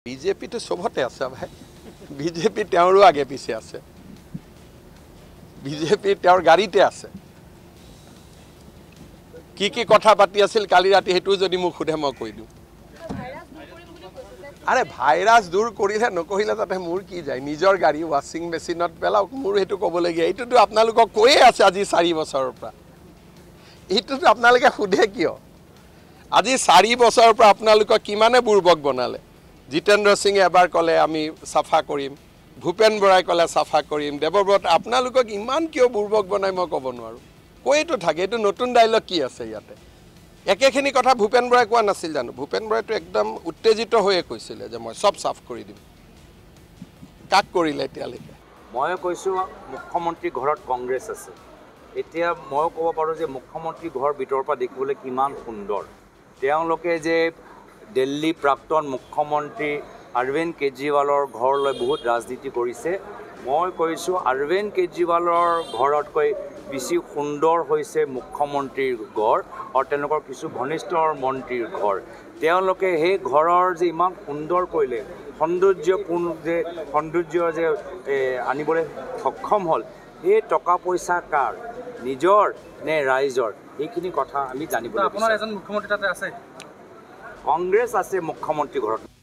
BJP তো সবতে আছে ভাই বিজেপি তেওঁৰো আগে পিছে আছে বিজেপি তেওঁৰ গাড়ীতে আছে কি কথা পাতি আছিল কালি ৰাতি হেতু যদি মোক খুদে মই কৈ দিও আৰে ভাইৰাস দূৰ কৰিলে নকহিলে তাতে মোৰ কি যায় নিজৰ গাড়ী ওয়াশিং মেচিনত পেলাও মোৰ হেতু কবলগিয়া এইটো আপোনালোকক কৈয়ে আছে আজি 4 বছৰৰ পৰা এইটো আপোনালোকে খুদে কিয় আজি 4 বছৰৰ পৰা আপোনালোকক কিমানে বুৰবক বনালে জিতেন্দ্ৰ সিংহে এবাৰ কলে আমি সাফা কৰিম ভূপেন বৰাই কলে সাফা কৰিম দেৱব্ৰত আপোনালোকক ইমান কিয় বুৰবক বনাই মই ক'ব নোৱাৰো কৈতো থাকে এটো নতুন ডায়লগ কি আছে ইয়াতে একেখিনি কথা ভূপেন বৰাই কোৱা নাছিল জানো ভূপেন বৰাইটো একদম উত্তেজিত হৈয়ে কৈছিল যে মই সব সাফ কৰি দিম কাক কৰিলে এতিয়ালৈকে মই কৈছো মুখ্যমন্ত্ৰী ঘৰত কংগ্ৰেছ আছে এতিয়া মই ক'ব পাৰো যে মুখ্যমন্ত্ৰী ঘৰ ভিতৰৰ পৰা দেখিবলৈ কিমান সুন্দৰ তেওঁলোকে যে দিল্লী প্ৰাক্তন মুখ্যমন্ত্ৰী অৰবিন্দ কেজৰিৱালৰ ঘৰলৈ বহুত ৰাজনীতি কৰিছে মই কৈছো অৰবিন্দ কেজৰিৱালৰ ঘৰতকৈ বেছি সুন্দৰ হৈছে মুখ্যমন্ত্ৰীৰ ঘৰ আৰু তেওঁলোকৰ কিছু ঘনিষ্ঠ মন্ত্ৰীৰ ঘৰ তেওঁলোকে সেই ঘৰৰ যে ইমান সুন্দৰ কৰিলে সৌন্দৰ্যপূৰ্ণ যে সৌন্দৰ্য যে আনিবলৈ সক্ষম হ'ল এই টকা পইচা কাৰ নিজৰ নে ৰাইজৰ এইখিনি কথা আমি জানিব লাগিব আপোনাৰ এজন মুখ্যমন্ত্ৰী তাতে আছে কংগ্ৰেছ আছে মুখ্যমন্ত্ৰী ঘৰত